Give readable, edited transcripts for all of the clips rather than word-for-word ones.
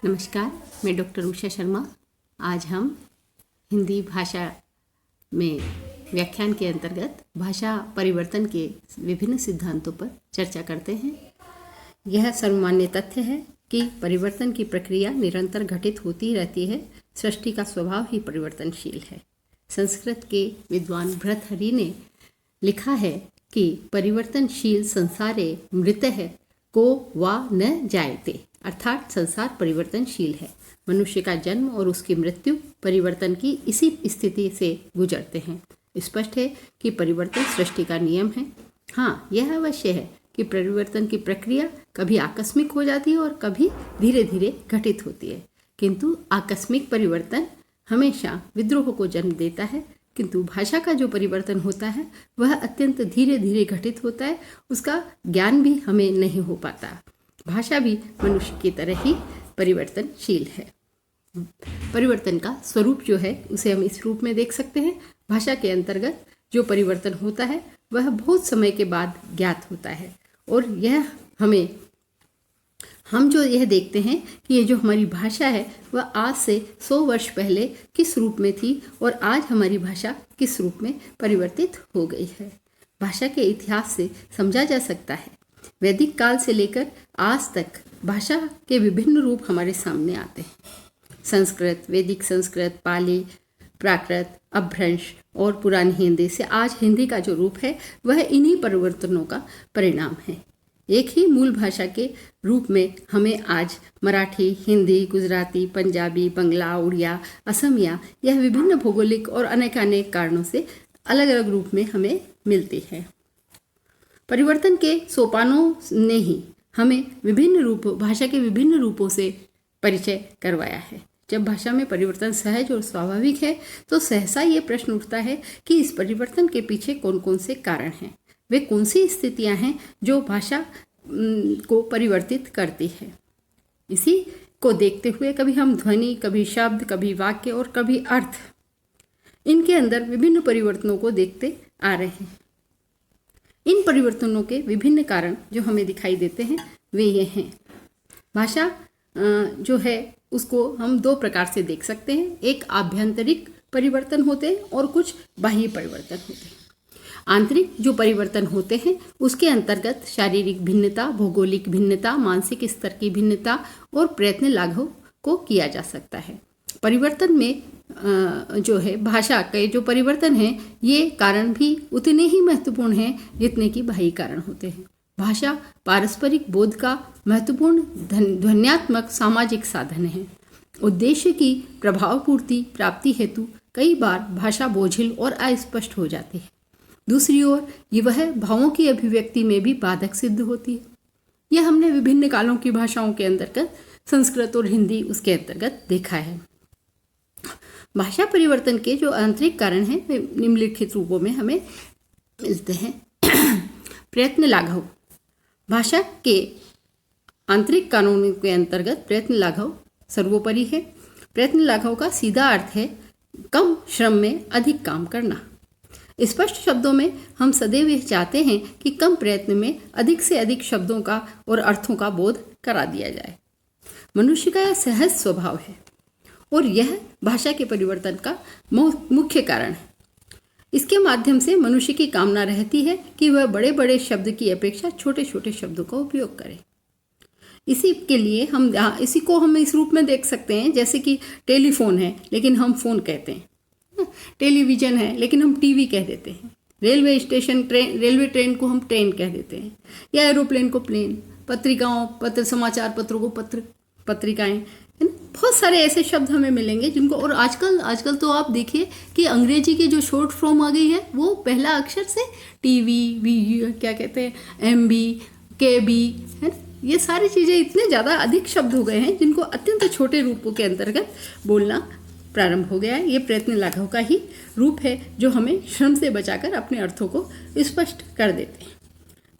नमस्कार, मैं डॉक्टर उषा शर्मा। आज हम हिंदी भाषा में व्याख्यान के अंतर्गत भाषा परिवर्तन के विभिन्न सिद्धांतों पर चर्चा करते हैं। यह सर्वमान्य तथ्य है कि परिवर्तन की प्रक्रिया निरंतर घटित होती रहती है। सृष्टि का स्वभाव ही परिवर्तनशील है। संस्कृत के विद्वान भर्तृहरि ने लिखा है कि परिवर्तनशील संसारे मृतः को वा न जायते, अर्थात संसार परिवर्तनशील है। मनुष्य का जन्म और उसकी मृत्यु परिवर्तन की इसी स्थिति से गुजरते हैं। स्पष्ट है कि परिवर्तन सृष्टि का नियम है। हाँ, यह अवश्य है कि परिवर्तन की प्रक्रिया कभी आकस्मिक हो जाती है और कभी धीरे धीरे घटित होती है। किंतु आकस्मिक परिवर्तन हमेशा विद्रोह को जन्म देता है, किंतु भाषा का जो परिवर्तन होता है वह अत्यंत धीरे धीरे घटित होता है। उसका ज्ञान भी हमें नहीं हो पाता। भाषा भी मनुष्य की तरह ही परिवर्तनशील है। परिवर्तन का स्वरूप जो है उसे हम इस रूप में देख सकते हैं। भाषा के अंतर्गत जो परिवर्तन होता है वह बहुत समय के बाद ज्ञात होता है, और यह हम जो यह देखते हैं कि ये जो हमारी भाषा है वह आज से 100 वर्ष पहले किस रूप में थी और आज हमारी भाषा किस रूप में परिवर्तित हो गई है। भाषा के इतिहास से समझा जा सकता है। वैदिक काल से लेकर आज तक भाषा के विभिन्न रूप हमारे सामने आते हैं। संस्कृत, वैदिक संस्कृत, पाली, प्राकृत, अपभ्रंश और पुरानी हिंदी से आज हिंदी का जो रूप है वह इन्हीं परिवर्तनों का परिणाम है। एक ही मूल भाषा के रूप में हमें आज मराठी, हिंदी, गुजराती, पंजाबी, बंगला, उड़िया, असमिया यह विभिन्न भौगोलिक और अनेकानेक कारणों से अलग अलग रूप में हमें मिलती है। परिवर्तन के सोपानों ने ही हमें भाषा के विभिन्न रूपों से परिचय करवाया है। जब भाषा में परिवर्तन सहज और स्वाभाविक है तो सहसा ये प्रश्न उठता है कि इस परिवर्तन के पीछे कौन कौन से कारण हैं, वे कौन सी स्थितियां हैं जो भाषा को परिवर्तित करती है। इसी को देखते हुए कभी हम ध्वनि, कभी शब्द, कभी वाक्य और कभी अर्थ, इनके अंदर विभिन्न परिवर्तनों को देखते आ रहे हैं। इन परिवर्तनों के विभिन्न कारण जो हमें दिखाई देते हैं वे ये हैं। भाषा जो है उसको हम दो प्रकार से देख सकते हैं। एक आभ्यंतरिक परिवर्तन होते हैं और कुछ बाह्य परिवर्तन होते हैं। आंतरिक जो परिवर्तन होते हैं उसके अंतर्गत शारीरिक भिन्नता, भौगोलिक भिन्नता, मानसिक स्तर की भिन्नता और प्रयत्न लाघव को किया जा सकता है। परिवर्तन में जो है भाषा के जो परिवर्तन हैं ये कारण भी उतने ही महत्वपूर्ण हैं जितने कि बाह्य कारण होते हैं। भाषा पारस्परिक बोध का महत्वपूर्ण ध्वन्यात्मक सामाजिक साधन है। उद्देश्य की प्रभावपूर्ति प्राप्ति हेतु कई बार भाषा बोझिल और अस्पष्ट हो जाती है। दूसरी ओर वह भावों की अभिव्यक्ति में भी बाधक सिद्ध होती है। यह हमने विभिन्न कालों की भाषाओं के अंतर्गत संस्कृत और हिंदी उसके अंतर्गत देखा है। भाषा परिवर्तन के जो आंतरिक कारण हैं वे निम्नलिखित रूपों में हमें मिलते हैं। प्रयत्न लाघव। भाषा के आंतरिक कानूनों के अंतर्गत प्रयत्न लाघव सर्वोपरि है। प्रयत्न लाघव का सीधा अर्थ है कम श्रम में अधिक काम करना। स्पष्ट शब्दों में हम सदैव यह चाहते हैं कि कम प्रयत्न में अधिक से अधिक शब्दों का और अर्थों का बोध करा दिया जाए। मनुष्य का यह सहज स्वभाव है और यह भाषा के परिवर्तन का मुख्य कारण है। इसके माध्यम से मनुष्य की कामना रहती है कि वह बड़े बड़े शब्द की अपेक्षा छोटे छोटे शब्दों का उपयोग करे। इसी के लिए इसी को हम इस रूप में देख सकते हैं, जैसे कि टेलीफोन है लेकिन हम फोन कहते हैं, टेलीविज़न है लेकिन हम टीवी कह देते हैं, रेलवे ट्रेन को हम ट्रेन कह देते हैं, या एरोप्लेन को प्लेन, समाचार पत्रों को पत्रिकाएं, बहुत सारे ऐसे शब्द हमें मिलेंगे जिनको, और आजकल तो आप देखिए कि अंग्रेजी की जो शॉर्ट फॉर्म आ गई है वो पहला अक्षर से टीवी, क्या कहते हैं, MB, KB, है ना। ये सारी चीज़ें इतने ज़्यादा अधिक शब्द हो गए हैं जिनको अत्यंत छोटे रूपों के अंतर्गत बोलना प्रारंभ हो गया है। ये प्रयत्न लाघव का ही रूप है जो हमें श्रम से बचाकर अपने अर्थों को स्पष्ट कर देते हैं।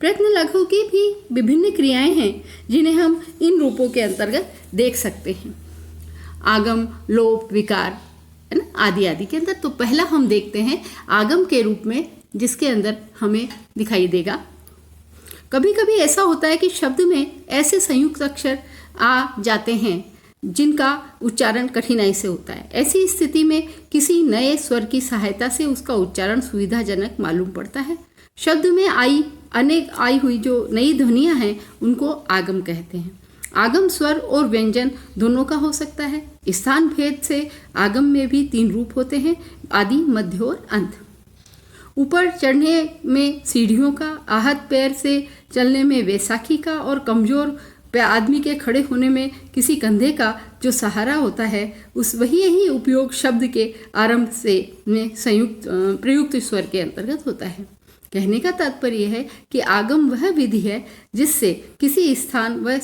प्रयत्न लाघव की भी विभिन्न क्रियाएं हैं जिन्हें हम इन रूपों के अंतर्गत देख सकते हैं। आगम, लोप, विकार, है ना, आदि आदि के अंदर। तो पहला हम देखते हैं आगम के रूप में, जिसके अंदर हमें दिखाई देगा कभी कभी ऐसा होता है कि शब्द में ऐसे संयुक्त अक्षर आ जाते हैं जिनका उच्चारण कठिनाई से होता है। ऐसी स्थिति में किसी नए स्वर की सहायता से उसका उच्चारण सुविधाजनक मालूम पड़ता है। शब्द में आई हुई जो नई ध्वनियाँ हैं उनको आगम कहते हैं। आगम स्वर और व्यंजन दोनों का हो सकता है। स्थान भेद से आगम में भी 3 रूप होते हैं, आदि, मध्य और अंत। ऊपर चढ़ने में सीढ़ियों का, आहत पैर से चलने में वैसाखी का और कमजोर आदमी के खड़े होने में किसी कंधे का जो सहारा होता है, उस वही उपयोग शब्द के आरंभ से में प्रयुक्त स्वर के अंतर्गत होता है। कहने का तात्पर्य है कि आगम वह विधि है जिससे किसी स्थान व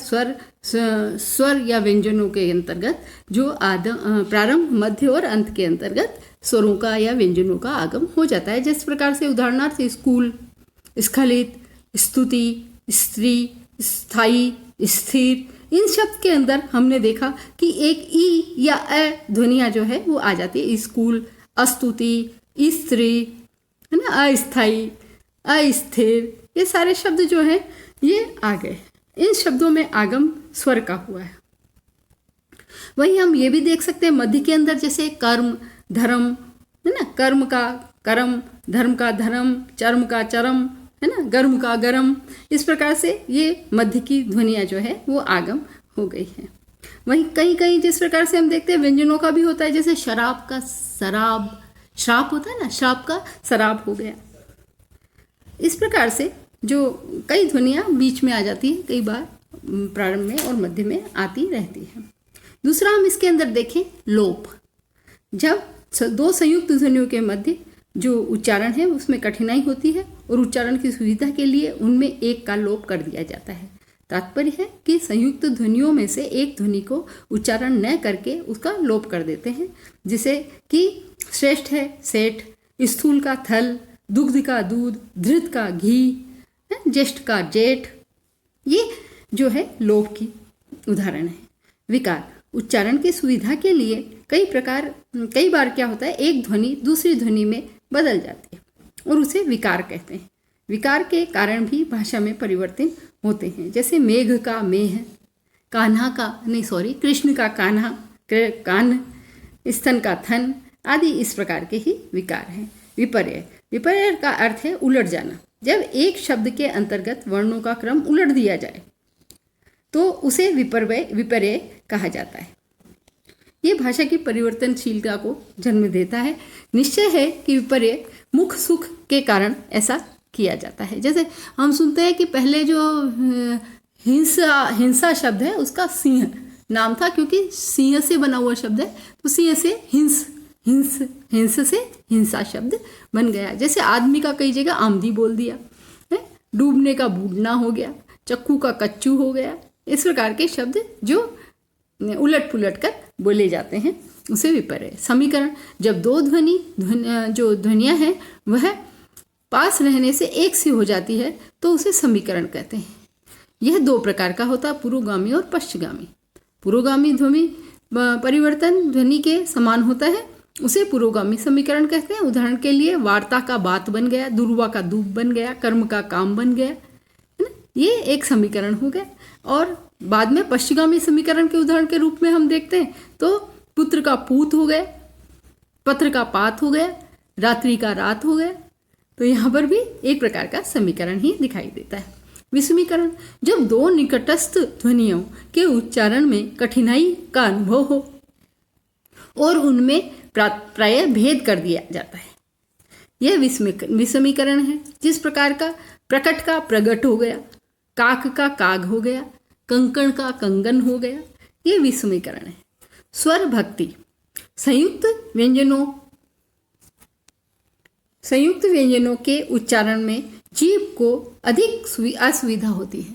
स्वर या व्यंजनों के अंतर्गत जो प्रारंभ, मध्य और अंत के अंतर्गत स्वरों का या व्यंजनों का आगम हो जाता है। जिस प्रकार से उदाहरणार्थ स्कूल, स्खलित, स्तुति, स्त्री, स्थायी, स्थिर, इन शब्द के अंदर हमने देखा कि एक ई या अ ध्वनिया जो है वो आ जाती है। स्कूल, अस्तुति, स्त्री, है ना, अस्थायी, अस्थिर, ये सारे शब्द जो हैं ये आ गए। इन शब्दों में आगम स्वर का हुआ है। वहीं हम ये भी देख सकते हैं मध्य के अंदर, जैसे कर्म, धर्म, है ना, कर्म का कर्म, धर्म का धर्म, चर्म का चरम, है ना, गर्म का गरम, इस प्रकार से ये मध्य की ध्वनियाँ जो है वो आगम हो गई है। वहीं कहीं कहीं जिस प्रकार से हम देखते हैं व्यंजनों का भी होता है, जैसे शराब का शराब, श्राप होता है ना, श्राप का शराब हो गया। इस प्रकार से जो कई ध्वनियाँ बीच में आ जाती है, कई बार प्रारंभ में और मध्य में आती रहती है। दूसरा हम इसके अंदर देखें लोप। जब 2 संयुक्त ध्वनियों के मध्य जो उच्चारण है उसमें कठिनाई होती है और उच्चारण की सुविधा के लिए उनमें एक का लोप कर दिया जाता है। तात्पर्य है कि संयुक्त ध्वनियों में से एक ध्वनि को उच्चारण न करके उसका लोप कर देते हैं, जिसे कि श्रेष्ठ है सेठ, स्थूल का थल, दुग्ध का दूध, धृत का घी, ज्येष्ठ का जेठ, ये जो है लोप की उदाहरण है। विकार, उच्चारण की सुविधा के लिए कई बार क्या होता है, एक ध्वनि दूसरी ध्वनि में बदल जाती है और उसे विकार कहते हैं। विकार के कारण भी भाषा में परिवर्तन होते हैं, जैसे मेघ का मेह, कृष्ण का कान्हा, कान, स्तन का थन आदि इस प्रकार के ही विकार हैं। विपर्य, विपर्य का अर्थ है उलट जाना। जब एक शब्द के अंतर्गत वर्णों का क्रम उलट दिया जाए तो उसे विपर्य कहा जाता है। ये भाषा की परिवर्तनशीलता को जन्म देता है। निश्चय है कि विपर्य मुख सुख के कारण ऐसा किया जाता है। जैसे हम सुनते हैं कि पहले जो हिंसा शब्द है उसका सिंह नाम था, क्योंकि सिंह से बना हुआ शब्द है, तो सिंह से हिंस से हिंसा शब्द बन गया। जैसे आदमी का कई जगह आमदी बोल दिया है, डूबने का बूढ़ना हो गया, चक्कू का कच्चू हो गया। इस प्रकार के शब्द जो उलट पुलट कर बोले जाते हैं उसे विपर्य। समीकरण, जब 2 ध्वनियाँ हैं वह पास रहने से एक सी हो जाती है तो उसे समीकरण कहते हैं। यह 2 प्रकार का होता है, पूर्वगामी और पश्चगामी। पूर्वगामी ध्वनि परिवर्तन ध्वनि के समान होता है, उसे पूर्वगामी समीकरण कहते हैं। उदाहरण के लिए वार्ता का बात बन गया, दुर्वा का दूब बन गया, कर्म का काम बन गया, है ना, ये एक समीकरण हो गया। और बाद में पश्चिगामी समीकरण के उदाहरण के रूप में हम देखते हैं तो पुत्र का पूत हो गया, पत्र का पात हो गया, रात्रि का रात हो गया। तो यहाँ पर भी एक प्रकार का समीकरण ही दिखाई देता है। विषमीकरण, जब 2 निकटस्थ ध्वनियों के उच्चारण में कठिनाई का अनुभव हो और उनमें प्रायः भेद कर दिया जाता है, यह विषमीकरण है। जिस प्रकार का प्रकट का प्रगट हो गया, काक का काग हो गया, कंकण का कंगन हो गया, ये विषमीकरण है। स्वर भक्ति, संयुक्त व्यंजनों के उच्चारण में जीभ को अधिक असुविधा होती है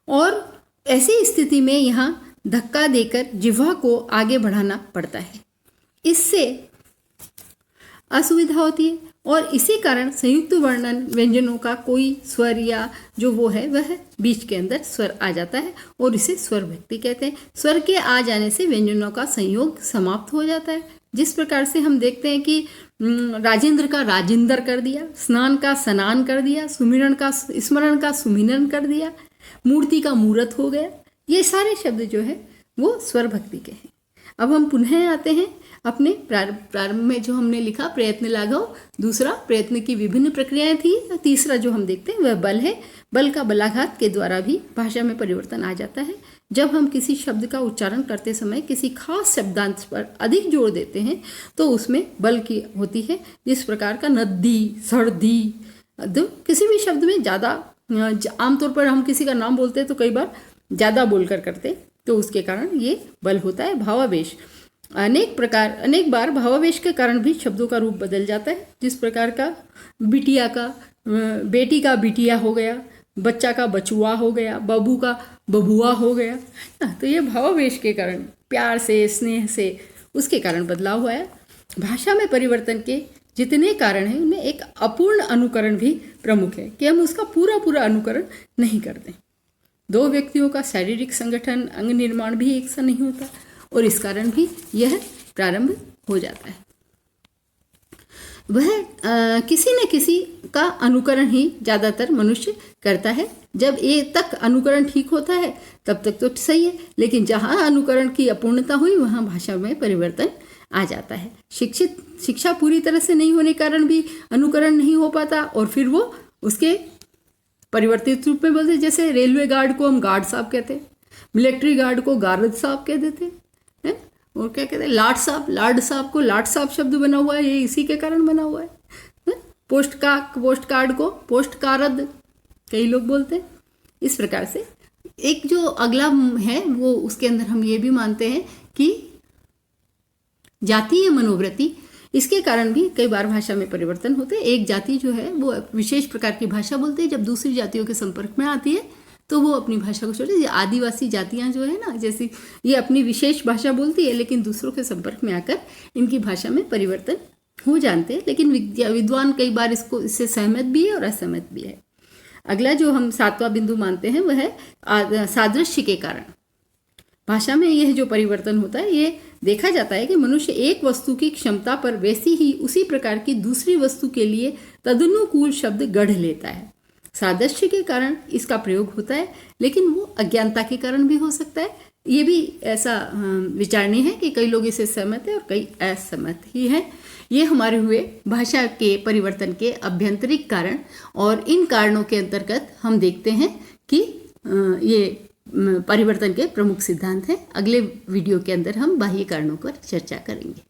और ऐसी स्थिति में यहाँ धक्का देकर जिह्वा को आगे बढ़ाना पड़ता है, इससे असुविधा होती है। और इसी कारण संयुक्त वर्णन व्यंजनों का कोई स्वर या जो वो है वह बीच के अंदर स्वर आ जाता है और इसे स्वर भक्ति कहते हैं। स्वर के आ जाने से व्यंजनों का संयोग समाप्त हो जाता है। जिस प्रकार से हम देखते हैं कि राजेंद्र का राजिंदर कर दिया, स्नान का स्नान कर दिया, सुमिरन का स्मरण का सुमिरन कर दिया, मूर्ति का मूर्त हो गया। ये सारे शब्द जो है वो स्वर भक्ति के हैं। अब हम पुनः आते हैं अपने प्रारंभ में जो हमने लिखा प्रयत्न लाघव, दूसरा प्रयत्न की विभिन्न प्रक्रियाएं थी, तीसरा जो हम देखते हैं वह बल है। बल का बलाघात के द्वारा भी भाषा में परिवर्तन आ जाता है। जब हम किसी शब्द का उच्चारण करते समय किसी खास शब्दांश पर अधिक जोर देते हैं तो उसमें बल की होती है। जिस प्रकार का नदी, सर्दी, किसी भी शब्द में ज़्यादा, आमतौर पर हम किसी का नाम बोलते हैं तो कई बार ज़्यादा बोलकर करते, तो उसके कारण ये बल होता है। भावावेश, अनेक बार भावावेश के कारण भी शब्दों का रूप बदल जाता है। जिस प्रकार का बिटिया का बेटी का बिटिया हो गया, बच्चा का बचुआ हो गया, बबू का बबुआ हो गया, तो ये भावावेश के कारण, प्यार से, स्नेह से, उसके कारण बदलाव हुआ है। भाषा में परिवर्तन के जितने कारण हैं उनमें एक अपूर्ण अनुकरण भी प्रमुख है कि हम उसका पूरा अनुकरण नहीं करते। दो व्यक्तियों का शारीरिक संगठन, अंग निर्माण भी एक सा नहीं होता और इस कारण भी यह प्रारंभ हो जाता है। वह किसी न किसी का अनुकरण ही ज़्यादातर मनुष्य करता है। जब ये तक अनुकरण ठीक होता है तब तक तो सही है, लेकिन जहाँ अनुकरण की अपूर्णता हुई वहाँ भाषा में परिवर्तन आ जाता है। शिक्षा पूरी तरह से नहीं होने के कारण भी अनुकरण नहीं हो पाता और फिर वो उसके परिवर्तित रूप में बोलते, जैसे रेलवे गार्ड को हम गार्ड साहब कहते हैं, मिलिट्री गार्ड को गार्ड साहब कह देते हैं, और क्या कहते हैं लाट साहब को लाट साहब शब्द बना हुआ है, ये इसी के कारण बना हुआ है। पोस्ट कार्ड को पोस्ट कारद कई लोग बोलते हैं। इस प्रकार से एक जो अगला है वो उसके अंदर हम ये भी मानते हैं कि जातीय मनोवृत्ति, इसके कारण भी कई बार भाषा में परिवर्तन होते हैं। एक जाति जो है वो विशेष प्रकार की भाषा बोलती है, जब दूसरी जातियों के संपर्क में आती है तो वो अपनी भाषा को छोड़ती है। आदिवासी जातियां जो है ना, जैसी ये अपनी विशेष भाषा बोलती है लेकिन दूसरों के संपर्क में आकर इनकी भाषा में परिवर्तन हो जाते हैं। लेकिन विद्वान कई बार इससे सहमत भी है और असहमत भी है। अगला जो हम 7वां बिंदु मानते हैं वह है सादृश्य के कारण। भाषा में यह जो परिवर्तन होता है ये देखा जाता है कि मनुष्य एक वस्तु की क्षमता पर वैसी ही उसी प्रकार की दूसरी वस्तु के लिए तदनुकूल शब्द गढ़ लेता है। सादृश्य के कारण इसका प्रयोग होता है, लेकिन वो अज्ञानता के कारण भी हो सकता है। ये भी ऐसा विचारणीय है कि कई लोग इसे सहमत है और कई असहमत ही हैं। ये हमारे हुए भाषा के परिवर्तन के आभ्यंतरिक कारण, और इन कारणों के अंतर्गत हम देखते हैं कि ये परिवर्तन के प्रमुख सिद्धांत हैं। अगले वीडियो के अंदर हम बाह्य कारणों पर चर्चा करेंगे।